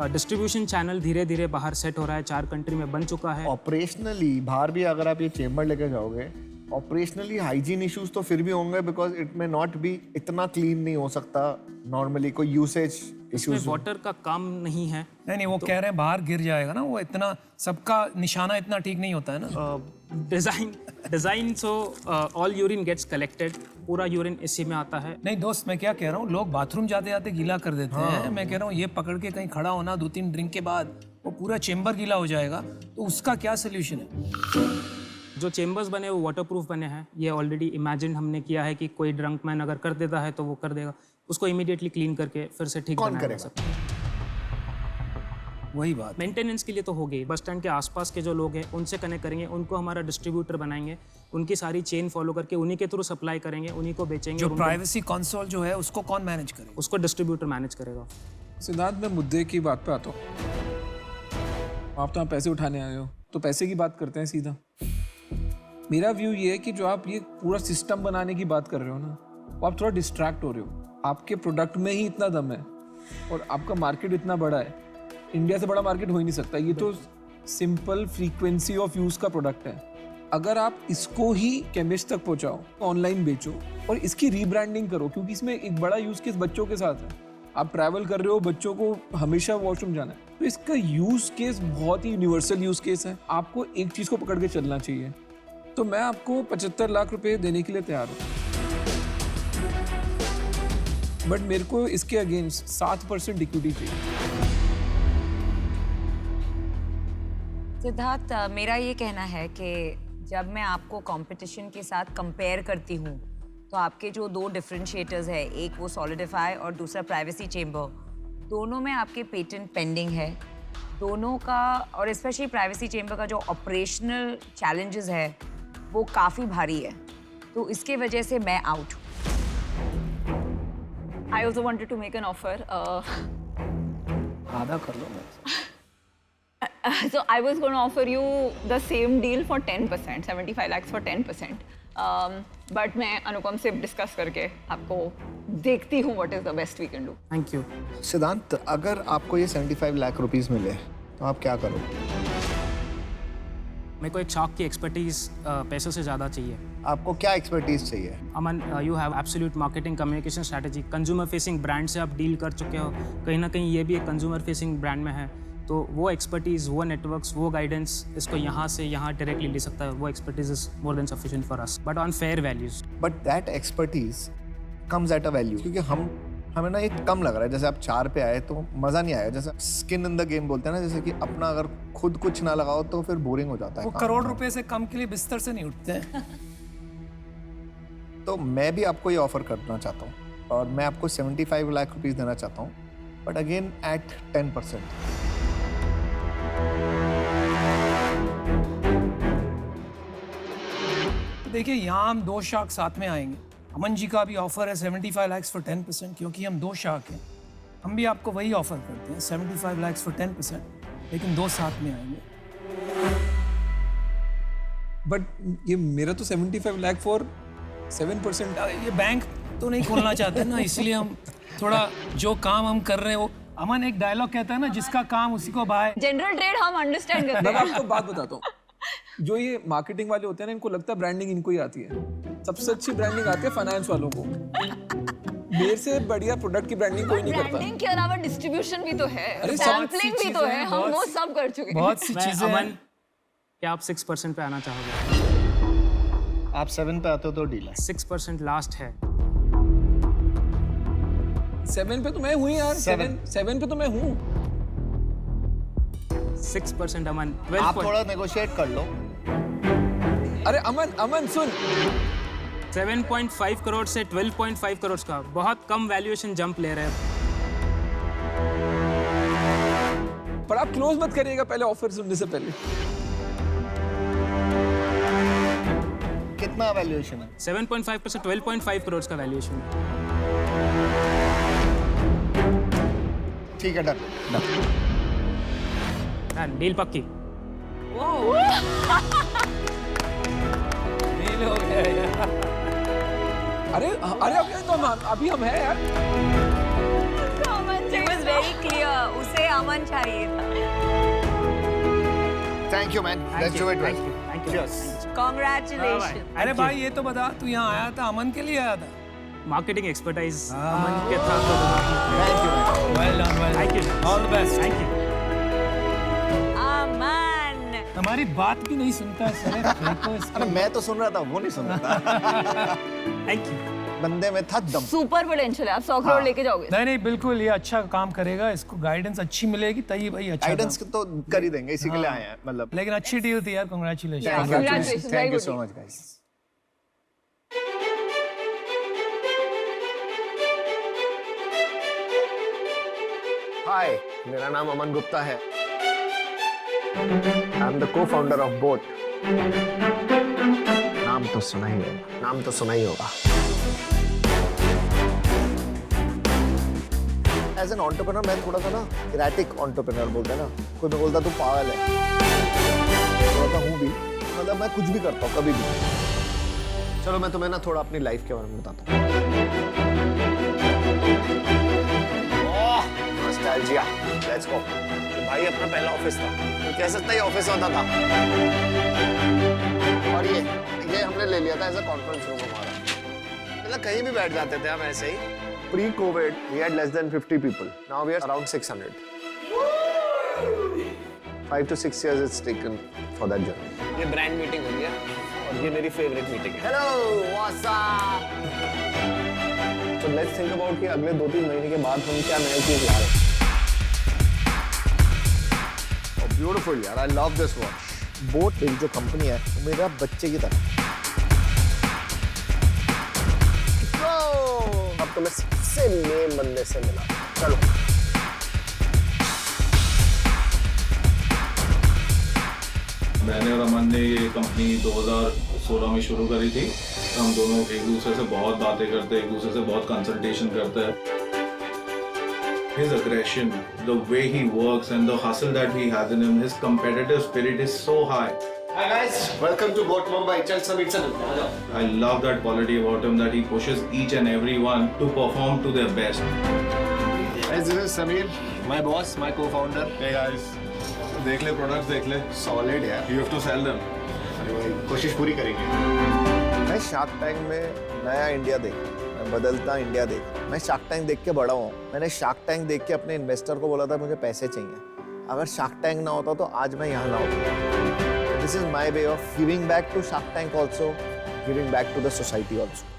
डिस्ट्रीब्यूशन चैनल धीरे धीरे बाहर सेट हो रहा है, 4 कंट्री में बन चुका है।
ऑपरेशनली बाहर भी अगर आप ये चेम्बर लेके जाओगे, ऑपरेशनली हाइजीन इश्यूज तो फिर भी होंगे, बिकॉज इट में नॉट बी इतना क्लीन नहीं हो सकता नॉर्मली, कोई यूसेज
इसमें वाटर का काम नहीं है।
नहीं, वो कह रहे हैं बाहर गिर जाएगा ना, वो इतना सबका निशाना इतना ठीक नहीं होता है ना।
Design so all urine gets collected, पूरा यूरिन इसी में आता है।
नहीं दोस्त, मैं क्या कह रहा हूँ, लोग बाथरूम जाते जाते गीला कर देते हैं। मैं कह रहा हूँ ये पकड़ के कहीं खड़ा होना 2-3 ड्रिंक के बाद वो पूरा चेम्बर गीला हो जाएगा, तो उसका क्या सोल्यूशन है?
जो चेम्बर्स बने वो वाटरप्रूफ बने हैं। ये ऑलरेडी इमेजिन हमने किया है कि कोई ड्रंक मैन अगर कर देता है तो वो कर देगा, उसको इमीडिएटली क्लीन करके फिर से ठीक
कौन करेगा?
वही बात,
मेंटेनेंस के लिए तो हो गई। बस स्टैंड के आसपास के जो लोग हैं उनसे कनेक्ट करेंगे, उनको हमारा डिस्ट्रीब्यूटर बनाएंगे, उनकी सारी चेन फॉलो करके उन्हीं के थ्रू सप्लाई करेंगे, उन्हीं को बेचेंगे।
जो प्राइवेसी कंसोल जो है उसको कौन मैनेज करेगा?
उसको डिस्ट्रीब्यूटर मैनेज करेगा।
सिद्धार्थ, मैं मुद्दे की बात पे आता हूँ। आप तो यहाँ पैसे उठाने आए हो, तो पैसे की बात करते हैं सीधा। मेरा व्यू ये है कि जो आप ये पूरा सिस्टम बनाने की बात कर रहे हो ना, वो आप थोड़ा डिस्ट्रैक्ट हो रहे हो। आपके प्रोडक्ट में ही इतना दम है और आपका मार्केट इतना बड़ा है, इंडिया से बड़ा मार्केट हो ही नहीं सकता। ये तो सिंपल फ्रीक्वेंसी ऑफ यूज़ का प्रोडक्ट है। अगर आप इसको ही केमिस्ट तक पहुँचाओ, ऑनलाइन बेचो और इसकी रीब्रांडिंग करो, क्योंकि इसमें एक बड़ा यूज़ केस बच्चों के साथ है। आप ट्रैवल कर रहे हो, बच्चों को हमेशा वॉशरूम जाना है, तो इसका यूज़ केस बहुत ही यूनिवर्सल यूज़ केस है। आपको एक चीज़ को पकड़ के चलना चाहिए। तो मैं आपको 75 लाख रुपए देने के लिए तैयार हूँ, बट मेरे को इसके अगेंस्ट 7% इक्विटी चाहिए।
सिद्धार्थ, मेरा ये कहना है कि जब मैं आपको कंपटीशन के साथ कंपेयर करती हूँ तो आपके जो 2 डिफरेंशिएटर्स है, एक वो सॉलिडिफाई और दूसरा प्राइवेसी चेम्बर, दोनों में आपके पेटेंट पेंडिंग है, दोनों का, और स्पेशली प्राइवेसी चेंबर का जो ऑपरेशनल चैलेंजेस है वो काफ़ी भारी है, तो इसके वजह से मैं आउट हूँ।
I also wanted to make an offer.
आधा कर लो।
So I was going to offer you the same deal for 10%, 75 lakhs for 10%. But मैं अनुपम से डिस्कस करके आपको देखती हूँ what is the best we can do.
Thank you.
सिद्धांत, अगर आपको ये 75 लाख रुपीस मिले तो आप क्या करोगे?
मेरे को एक शार्क की एक्सपर्टीज पैसों से ज़्यादा चाहिए।
आपको क्या एक्सपर्टीज चाहिए?
Aman, you have absolute marketing communication strategy, consumer facing brand से आप डील कर चुके हो, कहीं ना कहीं ये भी एक कंज्यूमर फेसिंग ब्रांड में है, तो वो एक्सपर्टीज़, वो नेटवर्क्स, वो गाइडेंस इसको यहाँ से यहाँ डायरेक्टली ले सकता है। वो expertise is more than sufficient for us, but on fair values.
But that expertise comes at a value, क्योंकि हमें ना ये कम लग रहा है। जैसे आप 4 पे आए तो मज़ा नहीं आया, जैसे स्किन इन द गेम बोलते हैं ना, जैसे कि अपना अगर खुद कुछ ना लगाओ तो फिर बोरिंग हो जाता है।
वो करोड़ रुपए से कम के लिए बिस्तर से नहीं उठते हैं।
तो मैं भी आपको ये ऑफर करना चाहता हूँ और मैं आपको 75 लाख रुपीस देना चाहता हूँ, बट अगेन एट 10%।
देखिए, यहाँ हम 2 शार्क साथ में आएंगे। अमन जी का भी ऑफर है 75 lakhs फॉर 10%, क्योंकि हम 2 शार्क हैं। हम भी आपको वही ऑफर करते हैं 75 lakhs फॉर 10%, लेकिन 2 साथ में आएंगे।
बट ये मेरा तो 75 लाख फॉर 7%।
ये बैंक तो नहीं खोलना चाहते ना, इसलिए हम थोड़ा जो काम हम कर रहे हैं वो, अमन एक डायलॉग कहता है ना, जिसका काम उसी को भाई।
जनरल ट्रेड हम अंडरस्टैंड करते
मैं
हैं।
आपको बात बताता हूँ, जो ये मार्केटिंग वाले होते हैं ना, इनको लगता है ब्रांडिंग इनको ही आती है। सबसे अच्छी ब्रांडिंग आती है फाइनेंस वालों को। मेरे से बढ़िया प्रोडक्ट की ब्रांडिंग कोई नहीं करता।
ब्रांडिंग के अलावा डिस्ट्रीब्यूशन भी तो है,
अरे
सैम्पलिंग भी तो है, हम वो सब कर चुके हैं।
बहुत सी चीजें
अमन,
हैं।
क्या आप 6% पे आना चाहोगे?
आप 7 पे आते हो तो डील है।
6% लास्ट है।
7 पे तो मैं हूँ यार। 7 पे तो मैं हूँ।
6% अमन।
आप थोड़ा नेगोशिएट कर लो।
अरे अमन सुन,
7.5 करोड़ से 12.5 करोड़ का बहुत कम वैल्यूएशन जंप ले रहे हैं।
पर आप क्लोज मत करिएगा पहले ऑफर सुनने से पहले।
कितना वैल्यूएशन है?
7.5 से 12.5 करोड़ का वैल्यूएशन।
ठीक है, डन।
डील पक्की।
डील हो गया यार।
अरे अभी हम हैं यार।
It was very clear, उसे अमन चाहिए था।
Thank you man, let's do it.
Thank you.
Cheers.
Congratulations।
अरे भाई, ये तो बता, तू यहाँ आया था अमन के लिए आया था?
मार्केटिंग एक्सपर्टाइज अमन के था तो
thank you man.
Well done, well
thank you.
All the best.
Thank you.
Aman.
हमारी बात भी नहीं सुनता है साले, देखो इसको।
अरे मैं तो सुन रहा था, वो नहीं सुन रहा था।
Thank you.
बंदे में था दम।
सुपर पोटेंशियल है, आप 100 करोड़ लेके जाओगे।
नहीं, बिल्कुल ये अच्छा काम करेगा, इसको गाइडेंस अच्छी मिलेगी तभी भाई अच्छा
गाइडेंस तो कर ही देंगे, इसी के लिए आए हैं मतलब।
लेकिन अच्छी डील थी यार, congratulation.
Congratulations,
thank you
very
so
good
much guys. Hi, मेरा नाम अमन गुप्ता है। I am the co-founder of boAt. नाम तो सुना ही होगा। एज एन एंटरप्रेन्योर मैं थोड़ा सा ना इरेटिक एंटरप्रेन्योर बोलते हैं ना, कोई मैं बोलता तू पागल है, थोड़ा सा हूँ भी, मतलब मैं कुछ भी करता हूँ कभी भी। चलो मैं तुम्हें ना थोड़ा अपनी लाइफ के बारे में बताता हूँ। Nostalgia, let's go. भाई अपना पहला ऑफिस था, तो कह सकता है ऑफिस होता था। और ये हमने ले लिया था एज अ कॉन्फ्रेंस रूम हमारा, मतलब कहीं भी बैठ जाते थे हम ऐसे ही। Pre-COVID, we had less than 50 people. Now we are around 600. 5 to 6 years it's taken for that journey.
ये ब्रांड मीटिंग हो रही है और ये मेरी फेवरेट मीटिंग है।
Hello, what's up? So let's think about कि अगले 2-3 महीने के बाद हम क्या नई चीज ला रहे हैं। Oh, beautiful यार, I love this watch. Boat मेरी जो कंपनी है, वो मेरा बच्चे की तरह। अब तो मैं सबसे मेन बंदे से मिला। चलो
मैंने और अमन ने ये कंपनी 2016 में शुरू करी थी। हम दोनों एक दूसरे से बहुत बातें करते हैं, एक दूसरे से बहुत कंसल्टेशन करते हैं। His aggression, the way he works and the hustle that he has in him, his competitive spirit is so high.
Hi guys, welcome to Boat Mumbai. चल समीर चल।
I love that quality about him, that he pushes each and every one to perform to their best.
Hey, this is Sameer, my boss, my co-founder.
Hey guys, देख ले products देख ले।
Solid यार।
You have to sell them.
कोशिश पूरी करेंगे।
मैं shark tank में नया इंडिया देखा, मैं बदलता इंडिया देखा। मैं शार्क टैंक देख के बड़ा हूँ। मैंने शार्क टैंक देख के अपने इन्वेस्टर को बोला था मुझे पैसे चाहिए। अगर शार्क टैंक ना होता तो आज मैं यहाँ ना होता। This is my way of giving back to Shark Tank also, giving back to the society also.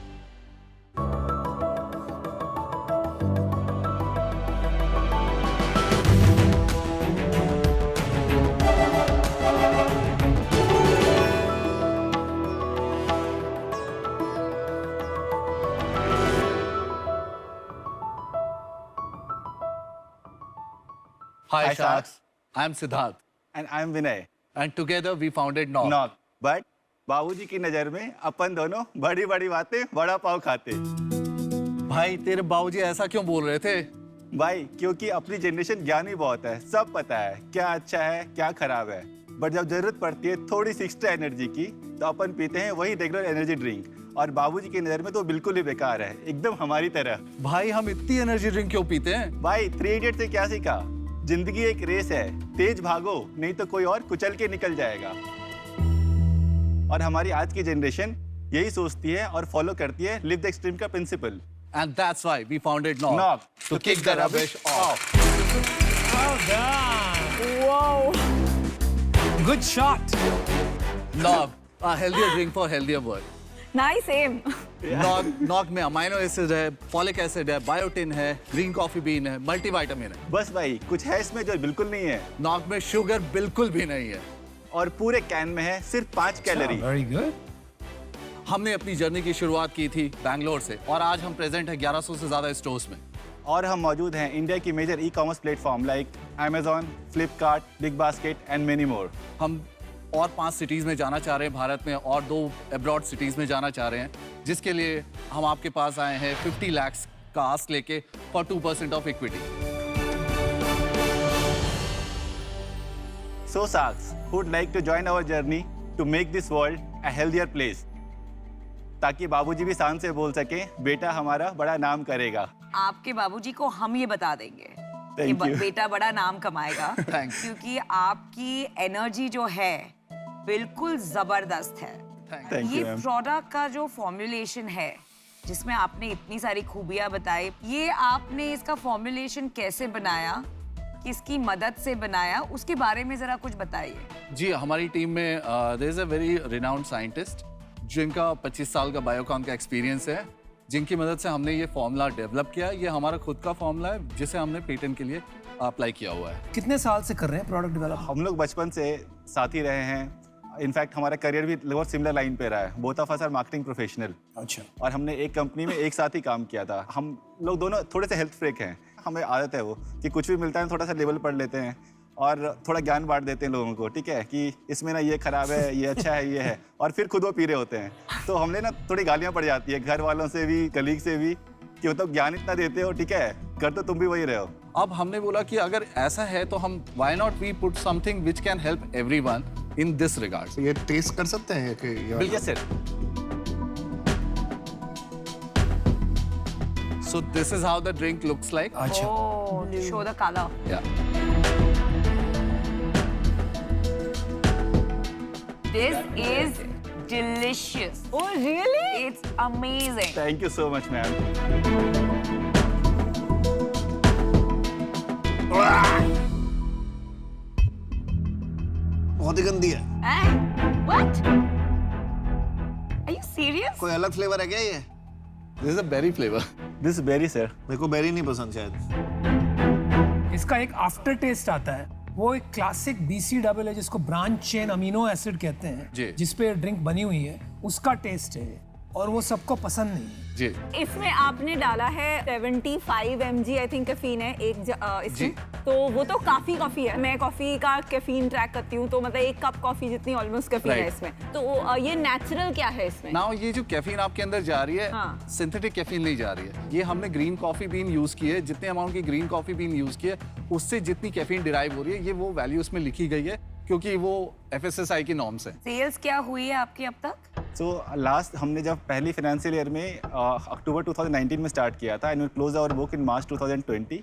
Hi Sharks, I am Siddharth
And I am Vinay.
and together we founded Nog.
Nog. But बाबूजी की नजर में अपन दोनों बड़ी बड़ी बातें बड़ा पाव खाते।
भाई तेरे बाबूजी ऐसा क्यों बोल रहे थे?
भाई क्योंकि अपनी जनरेशन ज्ञानी बहुत है, सब पता है क्या अच्छा है क्या खराब है। बट जब जरूरत पड़ती है थोड़ी सी एक्स्ट्रा एनर्जी की तो अपन पीते हैं वही रेगुलर एनर्जी ड्रिंक। और बाबूजी की नजर में तो बिल्कुल ही बेकार है, एकदम हमारी तरह।
भाई हम इतनी एनर्जी ड्रिंक क्यों पीते हैं?
भाई 3 इडियट से क्या सीखा? जिंदगी एक रेस है, तेज भागो नहीं तो कोई और कुचल के निकल जाएगा। और हमारी आज की जनरेशन यही सोचती है और फॉलो करती है लिव द एक्सट्रीम का principal.
And that's why we founded Nog.
Nog.
To kick the rubbish off.
Wow.
Good shot.
Nog, a healthier drink for healthier world.
Nice aim.
Nog में amino acid है, folic acid है, biotin है, green coffee bean है, multivitamin है।
बस भाई कुछ है इसमें जो बिल्कुल नहीं है।
नॉग में शुगर बिल्कुल भी नहीं है।
और पूरे कैन में है सिर्फ 5 कैलोरी।
Very good.
हमने अपनी जर्नी की शुरुआत की थी बैंगलोर से और आज हम प्रेजेंट है 1100 से ज्यादा स्टोर्स में।
और हम मौजूद हैं इंडिया की major e-commerce platform like Amazon, Flipkart, Big Basket and many more.
हम और 5 सिटीज़ में जाना चाह रहे हैं भारत में और 2 अब्रॉड सिटीज़ में जाना चाह रहे हैं, जिसके लिए हम आपके पास आए हैं 50 लाख का आस्क लेके for 2% of equity.
So Sharks, who would like to join our journey to make this world a healthier place? ताकि बाबूजी भी शान से बोल सके बेटा हमारा बड़ा नाम करेगा।
आपके बाबूजी को हम ये बता देंगे कि
Thank you.
बेटा बड़ा नाम कमाएगा।
Thank you.
क्योंकि आपकी एनर्जी जो है बिल्कुल जबरदस्त है।
Thank
ये
you, ma'am.
प्रोडक्ट का जो फॉर्मुलेशन है जिसमें आपने इतनी सारी खूबियां बताई, ये आपने इसका फॉर्मुलेशन कैसे बनाया, किसकी मदद से बनाया, उसके बारे में जरा कुछ बताइए।
जी हमारी टीम में there is a very renowned scientist जिनका 25 साल का बायोकॉम का एक्सपीरियंस है, जिनकी मदद से हमने ये फॉर्मूला डेवलप किया। ये हमारा खुद का फॉर्मूला है जिसे हमने पेटेंट के लिए अप्लाई किया हुआ है।
कितने साल से कर रहे हैं प्रोडक्ट डेवलप?
हम लोग बचपन से साथ ही रहे हैं। इनफैक्ट हमारा करियर भी लगभग सिमिलर लाइन पे रहा है। Both of us are marketing professional.
अच्छा।
और हमने एक कंपनी में एक साथ ही काम किया था। हम लोग दोनों थोड़े से हेल्थ फ्रीक हैं। हमें आदत है वो कि कुछ भी मिलता है थोड़ा सा लेवल पढ़ लेते हैं और थोड़ा ज्ञान बांट देते हैं लोगों को, ठीक है, कि इसमें ना ये खराब है, ये अच्छा है, ये है, और फिर खुद वो पी रहे होते हैं। तो हमने ना थोड़ी गालियाँ पड़ जाती है घर वालों से भी, कलीग से भी, कि मतलब ज्ञान इतना देते हो, ठीक है, कर तो तुम भी वही रहे हो।
अब हमने बोला कि अगर ऐसा है तो हम why not we put something which can help everyone in this regard.
ये टेस्ट कर सकते हैं कि
बिल्कुल sir.
So this is how the drink looks like.
अच्छा।
Oh, show the color.
Yeah.
This is delicious.
Oh, really?
It's amazing.
Thank you so much ma'am.
बहुत ही गंदी है।
What? Are you serious?
कोई अलग फ्लेवर है क्या ये?
This is a berry flavor.
This berry sir.
मेरे को बेरी नहीं पसंद शायद।
इसका एक आफ्टर टेस्ट आता है, वो एक क्लासिक BC डबल है जिसको ब्रांच चेन अमीनो एसिड कहते हैं,
जी।
जिस पे ड्रिंक बनी हुई है, उसका टेस्ट है। और वो सबको पसंद नहीं है।
जी
इसमें आपने डाला है 75 mg आई थिंक कैफीन है इसमें, तो वो तो काफी कॉफी है। मैं कॉफी का कैफीन ट्रैक करती हूँ, तो मतलब 1 कप कॉफी जितनी ऑलमोस्ट कैफीन है इसमें। तो ये नेचुरल क्या है इसमें?
नाउ ये जो कैफीन आपके अंदर जा रही है, सिंथेटिक कैफीन नहीं जा रही है। ये हमने ग्रीन कॉफी बीन यूज की है, जितने अमाउंट की ग्रीन कॉफी बीन यूज की है उससे जितनी कैफीन डिराइव हो रही है, ये वो वैल्यू उसमें लिखी गई है क्योंकि वो FSSAI की नॉर्म्स है।
सेल्स क्या हुई है आपकी अब तक?
लास्ट हमने जब पहली फाइनेंशियल ईयर में अक्टूबर 2019 में स्टार्ट किया था and we close our book in March 2020,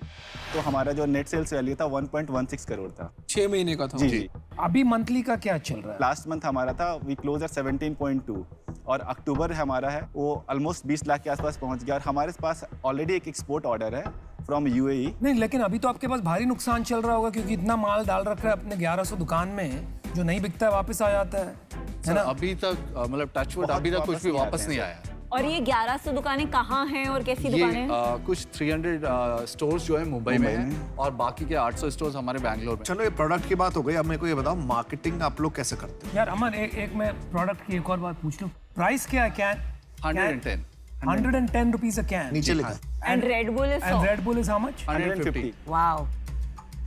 तो हमारा जो नेट सेल्स वैल्यू था 1.16 करोड़ था।
6 महीने का था।
जी।
अभी मंथली का क्या चल रहा है?
लास्ट मंथ हमारा था वी क्लोज एट 17.2 और अक्टूबर हमारा है वो ऑलमोस्ट 20 लाख के आसपास पहुंच गया और हमारे पास ऑलरेडी एक एक्सपोर्ट ऑर्डर है फ्रॉम UAE।
नहीं, लेकिन अभी तो आपके पास भारी नुकसान चल रहा होगा क्योंकि इतना माल डाल रखा है अपने 1100 दुकान में, जो नहीं बिकता है वापस आ जाता है ना?
अभी तक मतलब टचवुड अभी तक कुछ भी वापस नहीं आया।
और ये 1100 दुकानें कहाँ हैं और कैसी दुकानें हैं?
कुछ 300 स्टोर्स जो है मुंबई में है और बाकी के 800 स्टोर्स हमारे बैंगलोर में।
चलो ये प्रोडक्ट की बात हो गई, अब मेरे को ये बताओ मार्केटिंग आप लोग कैसे करते हैं?
यार अमन, एक मैं प्रोडक्ट की एक और बात पूछ लूं, प्राइस क्या है? कैन 110 रुपीस अ कैन,
नीचे लिखा है।
And red bull is
how much?
150।
Wow.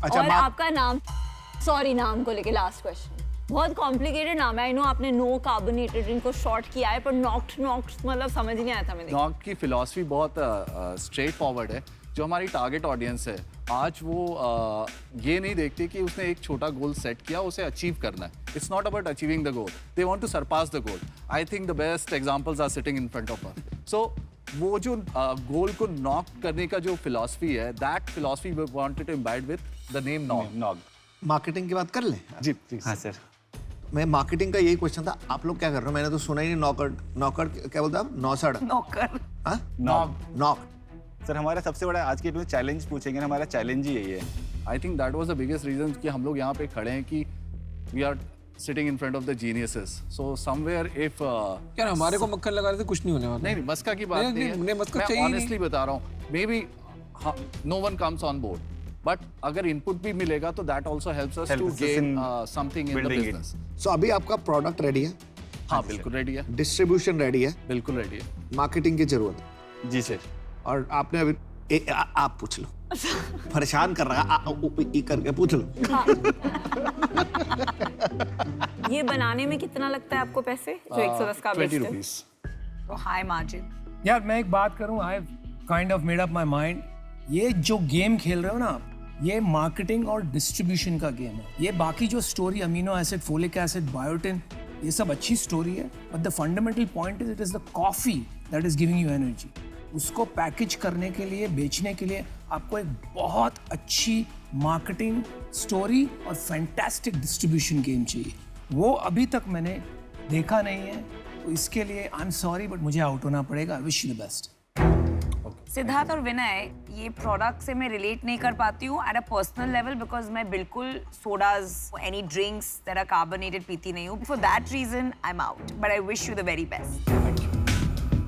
अच्छा,
और आपका नाम, सॉरी नाम को लेके लास्ट क्वेश्चन, बहुत कॉम्प्लिकेटेड नाम है। आई नो आपने नो कार्बोनेटेड ड्रिंक को शॉर्ट किया है, पर नॉक्ड मतलब समझ नहीं आया था मैंने।
नॉक्ड की फिलॉसफी बहुत स्ट्रेट फॉरवर्ड है। जो हमारी टारगेट ऑडियंस है आज वो ये नहीं देखते कि उसने एक छोटा गोल सेट किया, उसे अचीव करना है। It's not about achieving the goal, they want to surpass the goal. I think the best examples are sitting in front of us. So वो जो गोल को नॉक करने का जो फिलॉसफी है, that philosophy we wanted to embed with the name knock.
Marketing की बात कर लें?
जी हाँ सर।
मैं मार्केटिंग का यही क्वेश्चन था, आप लोग क्या कर रहे हो? मैंने तो सुना ही नहीं। नॉकर क्या बोलते आप?
नौकर।
हाँ, नॉक।
सर हमारा सबसे बड़ा आज के चैलेंज पूछेंगे, हमारा चैलेंज ही यही है।
I think that was the biggest reason कि हम लोग यहाँ पे खड़े हैं कि we are sitting in front of the geniuses. So somewhere if
यार हमारे को मक्खन लगा रहे थे, कुछ नहीं होने वाला।
नहीं, मस्का की बात नहीं है। मैं ऑनेस्टली बता रहा हूँ, maybe no one comes on board, but अगर इनपुट भी मिलेगा तो that also helps us to gain something in the business.
So अभी आपका प्रोडक्ट रेडी है?
हाँ बिल्कुल रेडी है।
डिस्ट्रीब्यूशन रेडी है?
बिल्कुल रेडी है।
मार्केटिंग की जरूरत है?
जी सर।
और आपने अभी आप पूछ लो, परेशान कर रहा है करके पूछ लो।
ये बनाने में कितना लगता है आपको पैसे जो 110 का बेचते हैं?
20 रुपीस।
तो हाई मार्जिन।
यार मैं एक बात करूं, I kind of made up my mind. ये जो गेम खेल रहे हो ना आप, ये मार्केटिंग और डिस्ट्रीब्यूशन का गेम है। ये बाकी जो story amino acid, folic acid, biotin, ये सब अच्छी स्टोरी है, but the fundamental point is it is the coffee that is giving you energy. उसको पैकेज करने के लिए, बेचने के लिए आपको एक बहुत अच्छी मार्केटिंग स्टोरी और फैंटास्टिक डिस्ट्रीब्यूशन गेम चाहिए। वो अभी तक मैंने देखा नहीं है, तो इसके लिए आई एम सॉरी बट मुझे आउट होना पड़ेगा। आई wish you the best.
Siddharth और विनय, ये प्रोडक्ट से मैं रिलेट नहीं कर पाती हूँ at a personal level, because मैं बिल्कुल sodas, any drinks that are carbonated पीती नहीं हूँ। For that reason I am out, but I wish you the very best.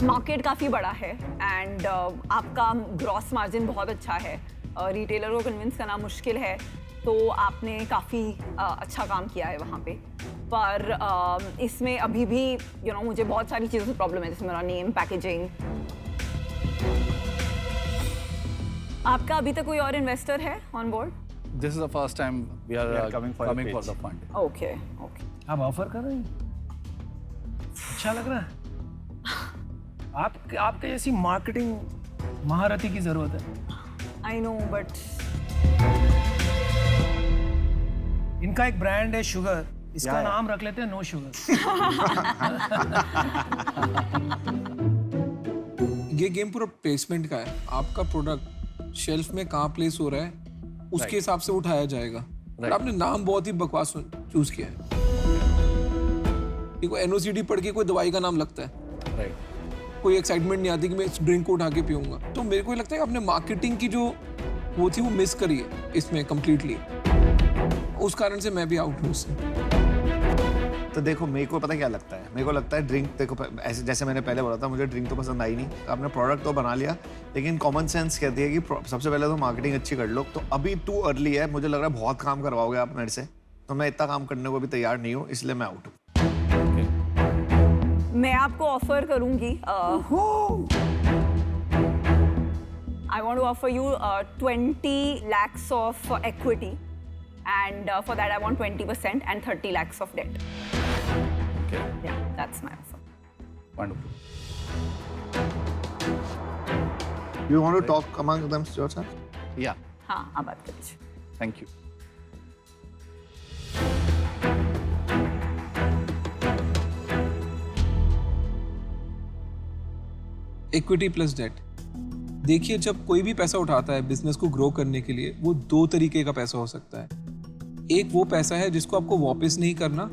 Market काफ़ी बड़ा है एंड आपका ग्रॉस मार्जिन बहुत अच्छा है, रिटेलर को कन्विंस करना मुश्किल है, तो आपने काफ़ी अच्छा काम किया है वहाँ पे। पर इसमें अभी भी मुझे बहुत सारी चीज़ों से प्रॉब्लम है, जैसे मेरा नेम, पैकेजिंग। आपका अभी तक कोई और इन्वेस्टर है on board?
This is the first time we are coming for the fund.
Okay.
आप ऑफर कर रहे हैं? अच्छा लग रहा है। आपके जैसी मार्केटिंग महारथी की जरूरत है।
आई नो, बट
इनका एक ब्रांड है शुगर, इसका नाम रख लेते हैं नो शुगर।
ये गेम पूरा प्लेसमेंट का है। आपका प्रोडक्ट शेल्फ में कहाँ प्लेस हो रहा है उसके हिसाब से उठाया जाएगा। और आपने नाम बहुत ही बकवास चूज किया है। देखो NOCD पढ़ के कोई दवाई का नाम लगता है, कोई एक्साइटमेंट नहीं आती कि मैं इस ड्रिंक को उठा के पीऊंगा। तो मेरे को लगता है कि आपने मार्केटिंग की जो वो थी वो मिस करी है इसमें कम्प्लीटली। उस कारण से मैं भी आउट हूँ उससे।
तो देखो मेरे को पता क्या लगता है, मेरे को लगता है ड्रिंक, देखो ऐसे जैसे मैंने पहले बोला था, मुझे ड्रिंक तो पसंद आई नहीं। आपने प्रोडक्ट तो बना लिया, लेकिन कॉमन सेंस कहती है कि सबसे पहले तो मार्केटिंग अच्छी कर लो। तो अभी टू अर्ली है, मुझे लग रहा है बहुत काम करवाओगे आप मेरे से, तो मैं इतना काम करने को भी तैयार नहीं हूँ, इसलिए मैं आउट हूँ।
मैं आपको ऑफर करूंगी I want to offer you 20 lakhs of equity, and for that I want 20% and 30 lakhs of debt.
Okay.
Yeah, that's my offer.
Wonderful.
You want to talk among them yourself?
Yeah.
हाँ, आप बात कर लीजिए.
Thank you.
Equity plus debt. देखिए, जब कोई भी पैसा उठाता है बिजनेस को ग्रो करने के लिए, वो दो तरीके का पैसा हो सकता है। एक वो पैसा है जिसको आपको वापस नहीं करना,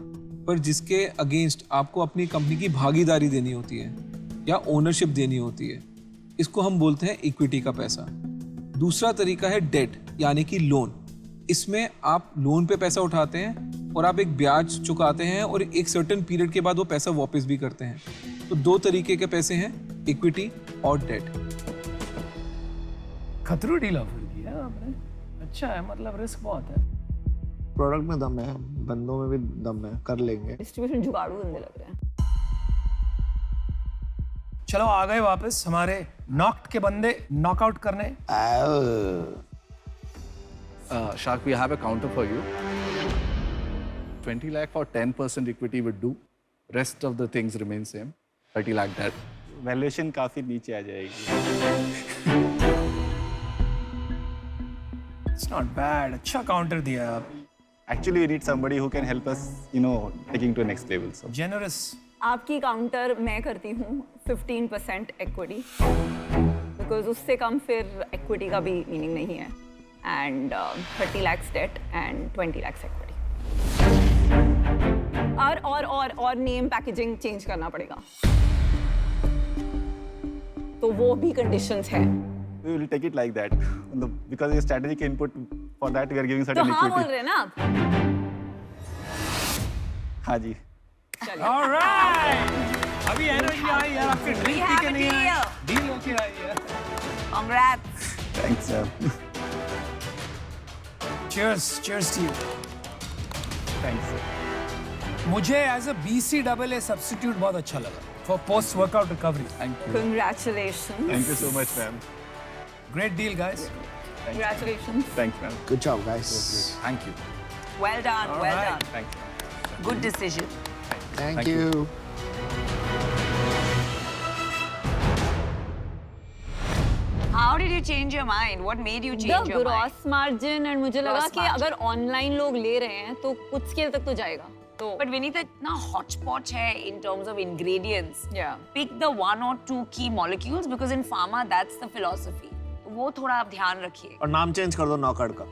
पर जिसके अगेंस्ट आपको अपनी कंपनी की भागीदारी देनी होती है या ओनरशिप देनी होती है। इसको हम बोलते हैं इक्विटी का पैसा। दूसरा तरीका है डेट, यानी कि लोन। इसमें आप लोन पे पैसा उठाते हैं और आप एक ब्याज चुकाते हैं और एक सर्टेन पीरियड के बाद वो पैसा वापस भी करते हैं। तो दो तरीके के पैसे हैं, इक्विटी और डेट।
खतरू डील ऑफर किया आपने, अच्छा है, मतलब रिस्क बहुत है।
प्रोडक्ट में दम है, बंदों में भी दम है, कर लेंगे।
डिस्ट्रीब्यूशन जुगाड़ू धंधे लग रहे हैं।
चलो आ गए वापस हमारे नॉक्ड के बंदे नॉकआउट करने।
Shark, we have a counter for you. 20 lakh for 10% equity would do. Rest of the things remain same. 30 lakh debt.
Valuation काफी नीचे आ जाएगी।
It's not bad, अच्छा काउंटर दिया आप।
Actually, we need somebody who can help us, you know, taking to the next level. So.
Generous.
आपकी counter मैं करती हूँ 15% equity, because उससे कम फिर equity का भी मीनिंग नहीं है, and 30 lakhs debt and 20 lakhs equity. और नेम पैकेजिंग चेंज करना पड़ेगा, तो वो भी कंडीशंस है।
We will take it like that, because your strategic input for that we are giving
तो
certain
हाँ
equity.
बोल रहे हैं ना आप?
हाँ जी।
Alright, अभी एनर्जी आई है आपके ड्रिंक पी के नहीं आई, डील होके आई है।
Congrats.
Thanks, sir.
Cheers, cheers to you.
Thanks, sir.
मुझे एज अ BCAA सब्स्टिट्यूट बहुत अच्छा लगा for post workout recovery.
Thank you.
Congratulations.
Thank you so much, ma'am.
Great deal guys.
Congratulations.
Thanks, ma'am.
Good job, guys.
Thank you.
Well done,
All
well
right.
done.
Thanks.
Good decision.
Thank you.
How did you change your mind? What made you change
The
your mind?
gross margin, and मुझे लगा
Gross
कि
margin.
अगर online लोग ले रहे हैं तो कुछ स्केल तक तो जाएगा। तो
But Vinita, इतना hodgepodge है in terms of ingredients.
Yeah.
Pick the 1 or 2 key molecules because in pharma that's the philosophy. तो वो थोड़ा आप ध्यान रखिए।
और नाम चेंज कर दो नॉकआउट का।